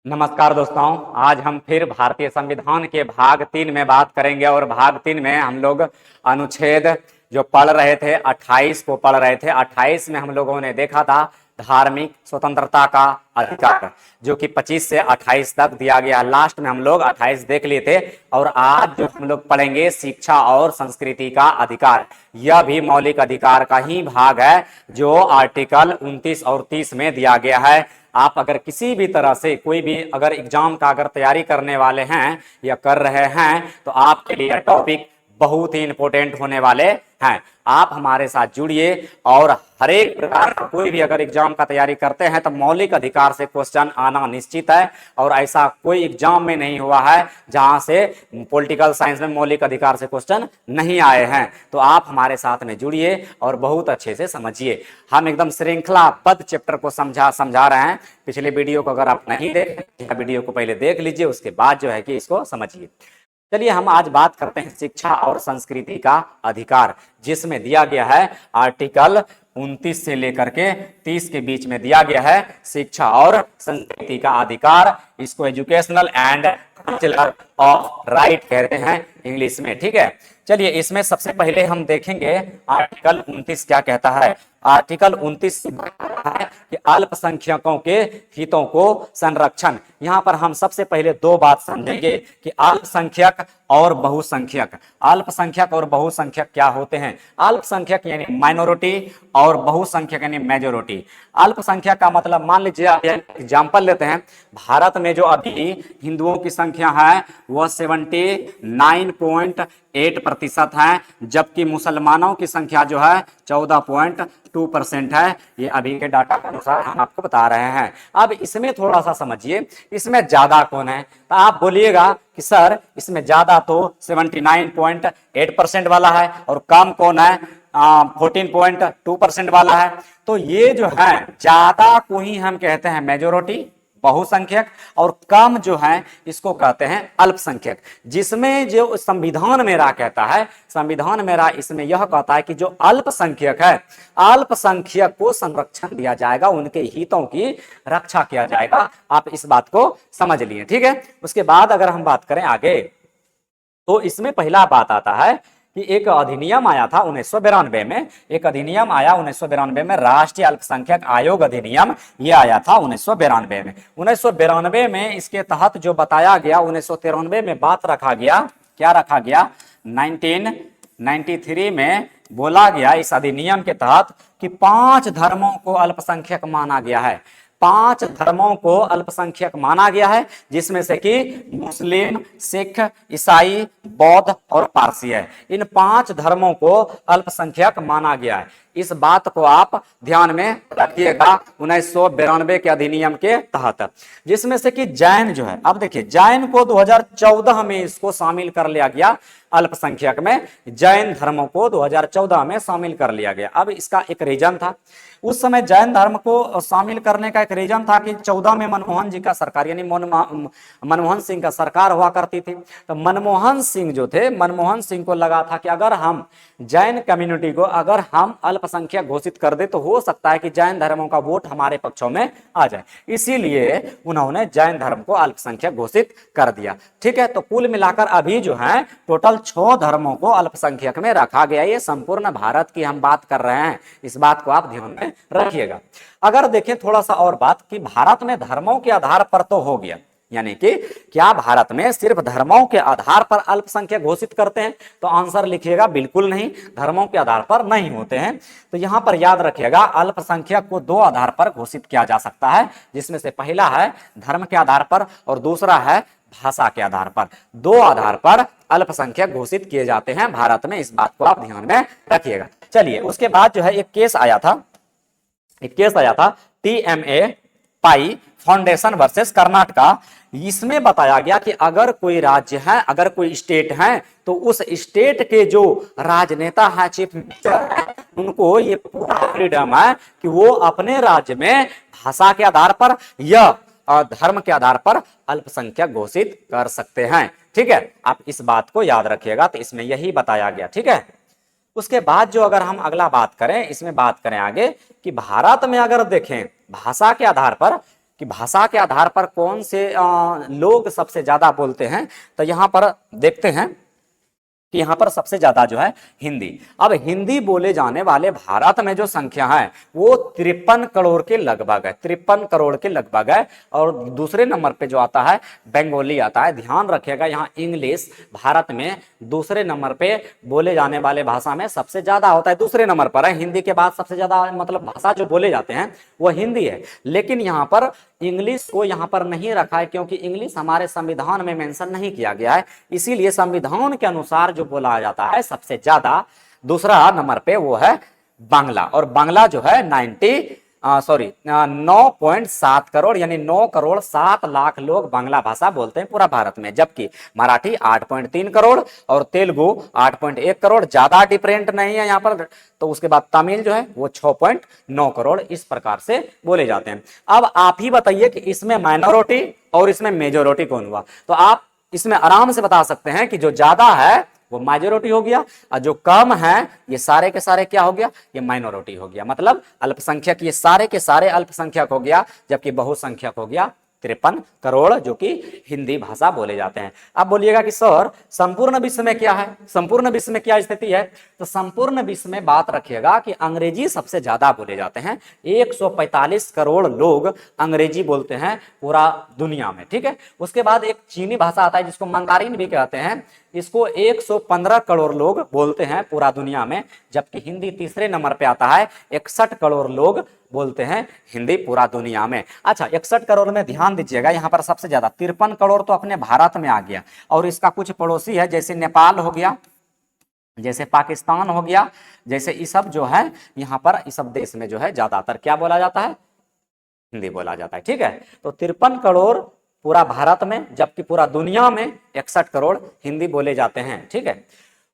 नमस्कार दोस्तों। आज हम फिर भारतीय संविधान के भाग 3 में बात करेंगे और भाग 3 में हम लोग अनुच्छेद जो पढ़ रहे थे 28 को पढ़ रहे थे। 28 में हम लोगों ने देखा था धार्मिक स्वतंत्रता का अधिकार, जो कि 25 से 28 तक दिया गया। लास्ट में हम लोग 28 देख लिए थे और आज जो हम लोग पढ़ेंगे शिक्षा और संस्कृति का अधिकार। यह भी मौलिक अधिकार का ही भाग है जो आर्टिकल 29 और 30 में दिया गया है। आप अगर किसी भी तरह से कोई भी अगर एग्जाम का अगर तैयारी करने वाले हैं या कर रहे हैं तो आपके लिए टॉपिक बहुत ही इंपॉर्टेंट होने वाले हैं। आप हमारे साथ जुड़िए और हर एक प्रकार का कोई भी अगर एग्जाम का तैयारी करते हैं तो मौलिक अधिकार से क्वेश्चन आना निश्चित है। और ऐसा कोई एग्जाम में नहीं हुआ है जहां से पॉलिटिकल साइंस में मौलिक अधिकार से क्वेश्चन नहीं आए हैं। तो आप हमारे साथ में जुड़िए और बहुत अच्छे से समझिए। हम एकदम श्रृंखलाबद्ध चैप्टर को समझा रहे हैं। पिछले वीडियो को अगर आप नहीं देखे, वीडियो को पहले देख लीजिए, उसके बाद जो है कि इसको समझिए। चलिए हम आज बात करते हैं शिक्षा और संस्कृति का अधिकार, जिसमें दिया गया है आर्टिकल 29 से लेकर के 30 के बीच में दिया गया है शिक्षा और संस्कृति का अधिकार। इसको educational and cultural of right कहते हैं इंग्लिश में। ठीक है, चलिए इसमें सबसे पहले हम देखेंगे आर्टिकल 29 क्या कहता है। आर्टिकल 29 है कि अल्पसंख्यकों के हितों को संरक्षण। यहां पर हम सबसे पहले दो बात समझेंगे कि अल्पसंख्यक और बहुसंख्यक। अल्पसंख्यक और बहुसंख्यक क्या होते हैं। अल्पसंख्यक यानी माइनॉरिटी और बहुसंख्यक यानी मेजोरिटी। अल्पसंख्यक का मतलब, मान लीजिए आप एग्जाम्पल लेते हैं, भारत में जो अभी हिंदुओं की संख्या है वह 79.8% है, जबकि मुसलमानों की संख्या जो है 14.2% है। ये अभी के डाटा के अनुसार हम आपको बता रहे हैं। अब इसमें थोड़ा सा समझिए, इसमें ज्यादा कौन है। तो आप बोलिएगा कि सर इसमें ज्यादा तो 79.8% वाला है और कम कौन है, 14.2% वाला है। तो ये जो है ज्यादा को ही हम कहते हैं मेजोरिटी बहुसंख्यक, और कम जो है इसको कहते हैं अल्पसंख्यक। जिसमें जो संविधान मेरा कहता है, संविधान मेरा इसमें यह कहता है कि जो अल्पसंख्यक है, अल्पसंख्यक को संरक्षण दिया जाएगा, उनके हितों की रक्षा किया जाएगा। आप इस बात को समझ लिए, ठीक है। उसके बाद अगर हम बात करें आगे, तो इसमें पहला बात आता है कि एक अधिनियम आया था 1992 में। एक अधिनियम आया 1992 में, राष्ट्रीय अल्पसंख्यक आयोग अधिनियम। ये आया था 1992 में। 1992 में इसके तहत जो बताया गया, 1993 में बात रखा गया, क्या रखा गया, 1993 में बोला गया इस अधिनियम के तहत कि 5 धर्मों को अल्पसंख्यक माना गया है। 5 धर्मों को अल्पसंख्यक माना गया है, जिसमें से कि मुस्लिम, सिख, ईसाई, बौद्ध और पारसी है। इन 5 धर्मों को अल्पसंख्यक माना गया है। इस बात को आप ध्यान में रखिएगा 1992 के अधिनियम के तहत। जिसमें से कि जैन जो है, अब देखिए जैन को 2014 में इसको शामिल कर लिया गया अल्पसंख्यक में। जैन धर्मों को 2014 में शामिल कर लिया गया। अब इसका एक रीजन था, उस समय जैन धर्म को शामिल करने का एक रीजन था कि 14 में मनमोहन जी का सरकार, यानी मनमोहन सिंह का सरकार हुआ करती थी। तो मनमोहन सिंह जो थे, मनमोहन सिंह को लगा था कि अगर हम जैन कम्युनिटी को अगर हम अल्पसंख्यक घोषित कर दे तो हो सकता है कि जैन धर्मों का वोट हमारे पक्षों में आ जाए। इसीलिए उन्होंने जैन धर्म को अल्पसंख्यक घोषित कर दिया। ठीक है, तो कुल मिलाकर अभी जो है टोटल 6 धर्मों को अल्पसंख्यक में रखा गया। ये संपूर्ण भारत की हम बात कर रहे हैं, इस बात को आप ध्यान में रखिएगा। अगर देखें थोड़ा सा और बात कि भारत में धर्मों के आधार पर तो हो गया, यानी कि क्या भारत में सिर्फ धर्मों के आधार पर अल्पसंख्यक घोषित करते हैं, तो आंसर लिखिएगा बिल्कुल नहीं, धर्मों के आधार पर नहीं होते हैं। तो यहां पर याद रखिएगा अल्पसंख्यक को 2 आधार पर घोषित किया जा सकता है, जिसमें से पहला है धर्म के आधार पर और दूसरा है भाषा के आधार पर। 2 आधार पर अल्पसंख्यक घोषित किए जाते हैं भारत में, इस बात को आप ध्यान में रखिएगा। चलिए उसके बाद जो है एक केस आया था TMA पाई फाउंडेशन वर्सेस कर्नाटका। इसमें बताया गया कि अगर कोई राज्य है, अगर कोई स्टेट है, तो उस स्टेट के जो राजनेता है, चीफ मिनिस्टर है, उनको ये पूरा फ्रीडम है कि वो अपने राज्य में भाषा के आधार पर या धर्म के आधार पर अल्पसंख्यक घोषित कर सकते हैं। ठीक है, आप इस बात को याद रखिएगा। तो इसमें यही बताया गया। ठीक है, उसके बाद जो अगर हम अगला बात करें, इसमें बात करें आगे कि भारत में अगर देखें भाषा के आधार पर कि भाषा के आधार पर कौन से लोग सबसे ज्यादा बोलते हैं, तो यहां पर देखते हैं कि यहां पर सबसे ज्यादा जो है हिंदी। अब हिंदी बोले जाने वाले भारत में जो संख्या है वो 53 करोड़ के लगभग है, 53 करोड़ के लगभग है। और दूसरे नंबर पे जो आता है बंगाली आता है। ध्यान रखिएगा यहाँ इंग्लिश भारत में दूसरे नंबर पे बोले जाने वाले भाषा में सबसे ज्यादा होता है, दूसरे नंबर पर है। हिंदी के बाद सबसे ज्यादा मतलब भाषा जो बोले जाते हैं वो हिंदी है, लेकिन यहाँ पर इंग्लिश को यहाँ पर नहीं रखा है क्योंकि इंग्लिश हमारे संविधान में मेंशन नहीं किया गया है, इसीलिए संविधान के अनुसार जो बोला जाता है सबसे ज्यादा दूसरा नंबर पे वो है बांग्ला। और बांग्ला जो है 9.7 करोड़ यानी 9 करोड़ 7 लाख लोग बांग्ला भाषा बोलते हैं पूरा भारत में, जबकि मराठी 8.3 करोड़ और तेलुगु 8.1 करोड़, ज्यादा डिफरेंट नहीं है यहाँ पर। तो उसके बाद तमिल जो है वो 6.9 करोड़, इस प्रकार से बोले जाते हैं। अब आप ही बताइए कि इसमें माइनॉरिटी और इसमें मेजोरिटी कौन हुआ, तो आप इसमें आराम से बता सकते हैं कि जो ज्यादा है वो मेजोरिटी हो गया और जो कम है ये सारे के सारे क्या हो गया, ये माइनॉरिटी हो गया। मतलब अल्पसंख्यक ये सारे के सारे अल्पसंख्यक हो गया, जबकि बहुसंख्यक हो गया 53 करोड़ जो कि हिंदी भाषा बोले जाते हैं। अब बोलिएगा कि सर संपूर्ण विश्व में क्या है, संपूर्ण विश्व में क्या स्थिति है, तो संपूर्ण विश्व में बात रखिएगा कि अंग्रेजी सबसे ज्यादा बोले जाते हैं। 145 करोड़ लोग अंग्रेजी बोलते हैं पूरा दुनिया में, ठीक है। उसके बाद एक चीनी भाषा आता है जिसको मंदारिन भी कहते हैं, इसको 115 करोड़ लोग बोलते हैं पूरा दुनिया में, जबकि हिंदी तीसरे नंबर पे आता है। 61 करोड़ लोग बोलते हैं हिंदी पूरा दुनिया में। अच्छा 61 करोड़ में ध्यान दीजिएगा, यहाँ पर सबसे ज्यादा 53 करोड़ तो अपने भारत में आ गया, और इसका कुछ पड़ोसी है जैसे नेपाल हो गया, जैसे पाकिस्तान हो गया, जैसे ये सब जो है यहाँ पर इस सब देश में जो है ज्यादातर क्या बोला जाता है, हिंदी बोला जाता है, ठीक है। तो 53 करोड़ पूरा भारत में, जबकि पूरा दुनिया में 61 करोड़ हिंदी बोले जाते हैं, ठीक है।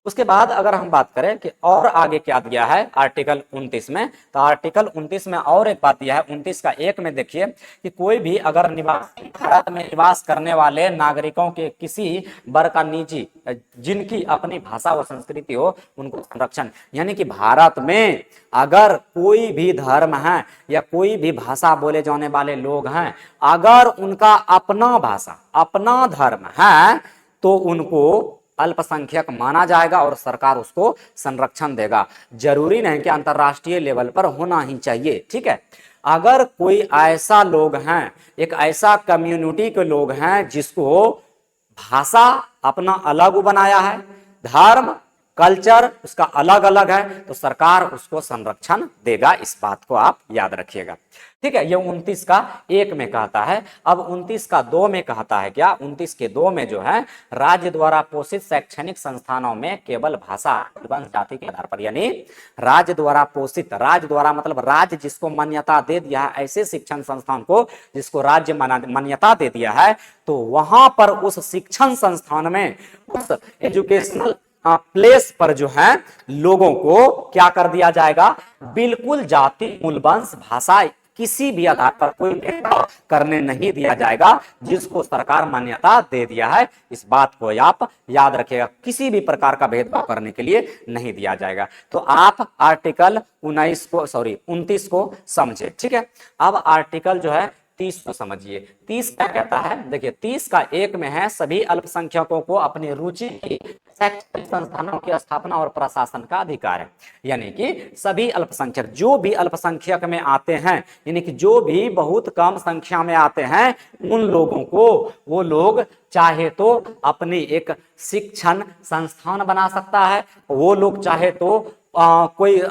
उसके बाद अगर हम बात करें कि और आगे क्या दिया है आर्टिकल 29 में, तो आर्टिकल 29 में और एक बात दिया है 29(1) में देखिए कि कोई भी अगर भारत में निवास करने वाले नागरिकों के किसी वर्ग का निजी जिनकी अपनी भाषा व संस्कृति हो उनको संरक्षण, यानी कि भारत में अगर कोई भी धर्म है या कोई भी भाषा बोले जाने वाले लोग हैं, अगर उनका अपना भाषा अपना धर्म है तो उनको अल्पसंख्यक माना जाएगा और सरकार उसको संरक्षण देगा। जरूरी नहीं कि अंतरराष्ट्रीय लेवल पर होना ही चाहिए, ठीक है। अगर कोई ऐसा लोग हैं, एक ऐसा कम्युनिटी के लोग हैं जिसको भाषा अपना अलग बनाया है, धर्म कल्चर उसका अलग अलग है, तो सरकार उसको संरक्षण देगा। इस बात को आप याद रखिएगा, ठीक है। ये 29(1) में कहता है। अब 29(2) में कहता है क्या, 29(2) में जो है राज्य द्वारा पोषित शैक्षणिक संस्थानों में केवल भाषा वंश जाति के आधार पर, यानी राज्य द्वारा पोषित, राज्य द्वारा मतलब राज्य जिसको मान्यता दे दिया है ऐसे शिक्षण संस्थान को जिसको राज्य मान्यता दे दिया है, तो वहां पर उस शिक्षण संस्थान में उस एजुकेशनल प्लेस पर जो है लोगों को क्या कर दिया जाएगा, बिल्कुल जाति मूल वंश भाषा किसी भी आधार पर कोई भेदभाव करने नहीं दिया जाएगा, जिसको सरकार मान्यता दे दिया है। इस बात को आप याद रखिएगा, किसी भी प्रकार का भेदभाव करने के लिए नहीं दिया जाएगा। तो आप आर्टिकल 29 को समझे, ठीक है। अब आर्टिकल जो है 30 को समझिए। 30 क्या कहता है, देखिए 30(1) में है सभी अल्पसंख्यकों को अपनी रुचि की शैक्षणिक संस्थानों की स्थापना और प्रशासन का अधिकार है। यानी कि सभी अल्पसंख्यक जो भी अल्पसंख्यक में आते हैं, यानी कि जो भी बहुत कम संख्या में आते हैं, उन लोगों को वो लोग चाहे तो अपनी एक शिक्षण संस्थान बना सकता है, वो लोग चाहे तो कोई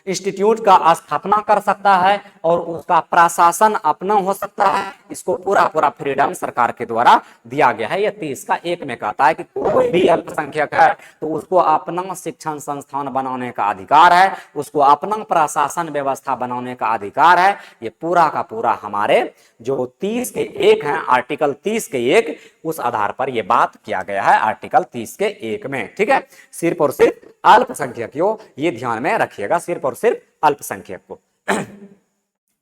इंस्टीट्यूट का स्थापना कर सकता है और उसका प्रशासन अपना हो सकता है। इसको पूरा पूरा फ्रीडम सरकार के द्वारा दिया गया है। यह 30(1) में कहता है कि कोई भी अल्पसंख्यक है तो उसको अपना शिक्षण संस्थान बनाने का अधिकार है, उसको अपना प्रशासन व्यवस्था बनाने का अधिकार है। ये पूरा का पूरा हमारे जो 30(1) है, आर्टिकल 30(1) उस आधार पर यह बात किया गया है आर्टिकल 30(1) में, ठीक है। सिर्फ और सिर्फ अल्पसंख्यक ये ध्यान में रखिएगा, सिर्फ और सिर्फ अल्पसंख्यक को।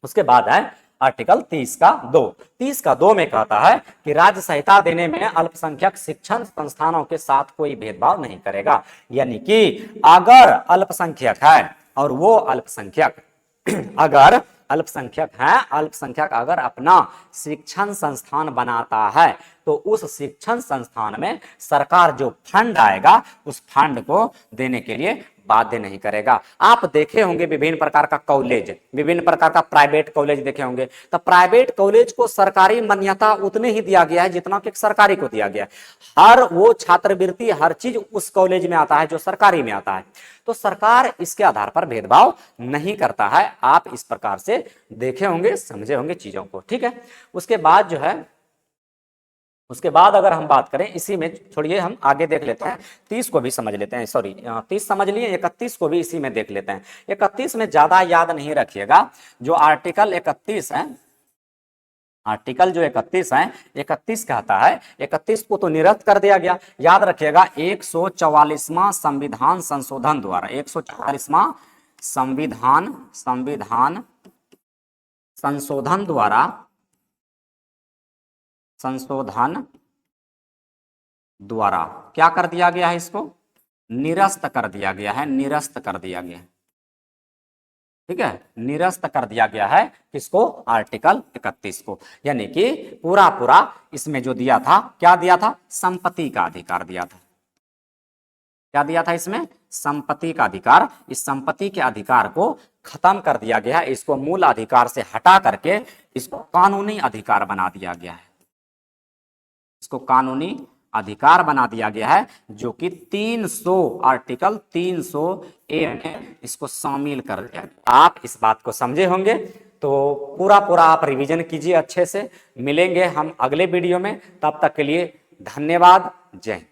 उसके बाद है आर्टिकल 30(2). 30(2) में कहता है कि राज्य सहायता देने में अल्पसंख्यक शिक्षण संस्थानों के साथ कोई भेदभाव नहीं करेगा। यानी कि अगर अल्पसंख्यक है और वो अल्पसंख्यक अगर अल्पसंख्यक हैं, अल्पसंख्यक अगर अपना शिक्षण संस्थान बनाता है तो उस शिक्षण संस्थान में सरकार जो फंड आएगा उस फंड को देने के लिए बाध्य नहीं करेगा। आप देखे होंगे विभिन्न प्रकार का कॉलेज, विभिन्न प्रकार का प्राइवेट कॉलेज देखे होंगे, तो प्राइवेट कॉलेज को सरकारी मान्यता उतने ही दिया गया है जितना कि सरकारी को दिया गया है। हर वो छात्रवृत्ति, हर चीज उस कॉलेज में आता है जो सरकारी में आता है। तो सरकार इसके आधार पर भेदभाव नहीं करता है। आप इस प्रकार से देखे होंगे, समझे होंगे चीजों को, ठीक है। उसके बाद जो है, उसके बाद अगर हम बात करें इसी में, छोड़िए हम आगे देख लेते हैं, 30 को भी समझ लेते हैं, सॉरी 30 समझ लिए, 31 को भी इसी में देख लेते हैं। 31 में ज्यादा याद नहीं रखिएगा, जो आर्टिकल 31 है, आर्टिकल जो 31 है, 31 कहता है, 31 को तो निरस्त कर दिया गया। याद रखिएगा 144वां संविधान संशोधन द्वारा, 144वां संविधान संशोधन द्वारा क्या कर दिया गया है, इसको निरस्त कर दिया गया है, निरस्त कर दिया गया है, ठीक है, निरस्त कर दिया गया है किसको, आर्टिकल 31 को। यानी कि पूरा पूरा इसमें जो दिया था, क्या दिया था, संपत्ति का अधिकार दिया था। क्या दिया था इसमें, संपत्ति का अधिकार। इस संपत्ति के अधिकार को खत्म कर दिया गया है, इसको मूल अधिकार से हटा करके इसको कानूनी अधिकार बना दिया गया है, इसको कानूनी अधिकार बना दिया गया है, जो कि 300 आर्टिकल 300A में इसको शामिल कर दिया। आप इस बात को समझे होंगे, तो पूरा पूरा आप रिवीजन कीजिए अच्छे से। मिलेंगे हम अगले वीडियो में, तब तक के लिए धन्यवाद, जय हिंद।